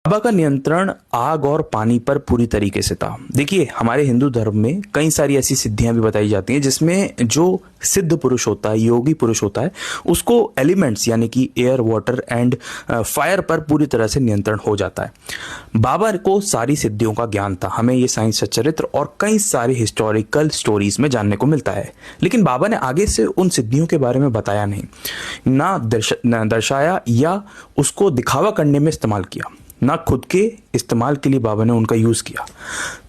बाबा का नियंत्रण आग और पानी पर पूरी तरीके से था। देखिए, हमारे हिंदू धर्म में कई सारी ऐसी सिद्धियां भी बताई जाती हैं जिसमें जो सिद्ध पुरुष होता है, योगी पुरुष होता है, उसको एलिमेंट्स यानी कि एयर, वाटर एंड फायर पर पूरी तरह से नियंत्रण हो जाता है। बाबा को सारी सिद्धियों का ज्ञान था। हमें ये साइंस चरित्र और कई सारे हिस्टोरिकल स्टोरीज में जानने को मिलता है। लेकिन बाबा ने आगे से उन सिद्धियों के बारे में बताया नहीं, ना दर्शाया या उसको दिखावा करने में इस्तेमाल किया, ना खुद के इस्तेमाल के लिए बाबा ने उनका यूज़ किया।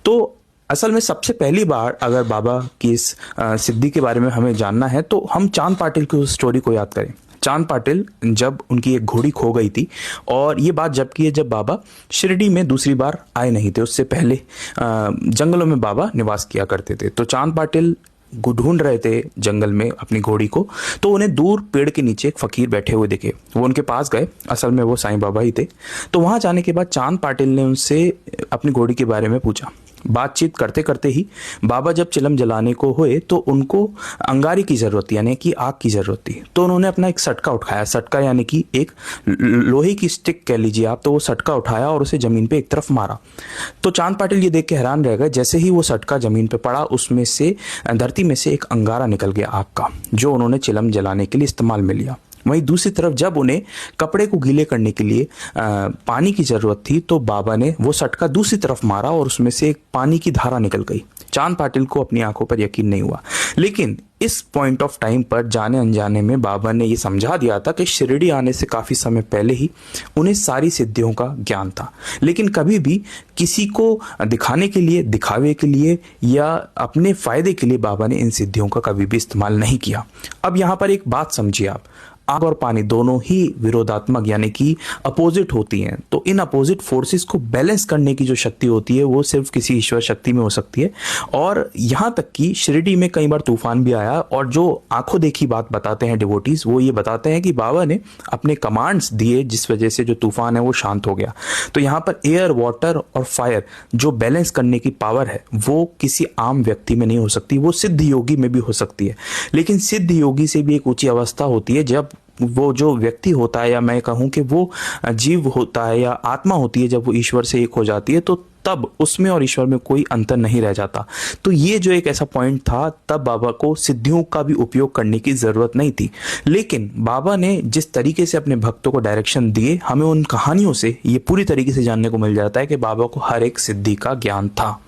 तो असल में सबसे पहली बार अगर बाबा की इस सिद्धि के बारे में हमें जानना है तो हम चांद पाटिल की उस स्टोरी को याद करें। चांद पाटिल जब उनकी एक घोड़ी खो गई थी, और ये बात जब की है जब बाबा शिरडी में दूसरी बार आए नहीं थे, उससे पहले जंगलों में बाबा निवास किया करते थे। तो चांद पाटिल ढूंढ रहे थे जंगल में अपनी घोड़ी को, तो उन्हें दूर पेड़ के नीचे एक फकीर बैठे हुए दिखे। वो उनके पास गए, असल में वो साईं बाबा ही थे। तो वहां जाने के बाद चांद पाटिल ने उनसे अपनी घोड़ी के बारे में पूछा। बातचीत करते करते ही बाबा जब चिलम जलाने को हुए तो उनको अंगारे की जरूरत थी, यानी कि आग की जरूरत थी। तो उन्होंने अपना एक सटका उठाया, सटका यानी कि एक लोहे की स्टिक कह लीजिए आप। तो वो सटका उठाया और उसे जमीन पे एक तरफ मारा। तो चांद पाटिल ये देख के हैरान रह गए। जैसे ही वो सटका जमीन पे पड़ा, उसमें से धरती में से एक अंगारा निकल गया आग का, जो उन्होंने चिलम जलाने के लिए इस्तेमाल में लिया। वहीं दूसरी तरफ जब उन्हें कपड़े को गीले करने के लिए पानी की जरूरत थी, तो बाबा ने वो सटका दूसरी तरफ मारा और उसमें से एक पानी की धारा निकल गई। चांद पाटिल को अपनी आंखों पर यकीन नहीं हुआ, लेकिन इस पॉइंट ऑफ टाइम पर जाने अनजाने में बाबा ने ये समझा दिया था कि शिरडी आने से काफ़ी समय पहले ही उन्हें सारी सिद्धियों का ज्ञान था। लेकिन कभी भी किसी को दिखाने के लिए, दिखावे के लिए या अपने फायदे के लिए बाबा ने इन सिद्धियों का कभी भी इस्तेमाल नहीं किया। अब यहाँ पर एक बात समझिए आप, आग और पानी दोनों ही विरोधात्मक यानी कि अपोजिट होती हैं। तो इन अपोजिट फोर्सेस को बैलेंस करने की जो शक्ति होती है वो सिर्फ किसी ईश्वर शक्ति में हो सकती है। और यहाँ तक कि शिरडी में कई बार तूफान भी आया, और जो आंखों देखी बात बताते हैं डिवोटीज, वो ये बताते हैं कि बाबा ने अपने कमांड्स दिए जिस वजह से जो तूफान है वो शांत हो गया। तो यहाँ पर एयर, वाटर और फायर जो बैलेंस करने की पावर है वो किसी आम व्यक्ति में नहीं हो सकती, वो सिद्ध योगी में भी हो सकती है। लेकिन सिद्ध योगी से भी एक ऊंची अवस्था होती है जब वो जो व्यक्ति होता है, या मैं कहूं कि वो जीव होता है या आत्मा होती है, जब वो ईश्वर से एक हो जाती है, तो तब उसमें और ईश्वर में कोई अंतर नहीं रह जाता। तो ये जो एक ऐसा पॉइंट था, तब बाबा को सिद्धियों का भी उपयोग करने की जरूरत नहीं थी। लेकिन बाबा ने जिस तरीके से अपने भक्तों को डायरेक्शन दिए, हमें उन कहानियों से ये पूरी तरीके से जानने को मिल जाता है कि बाबा को हर एक सिद्धि का ज्ञान था।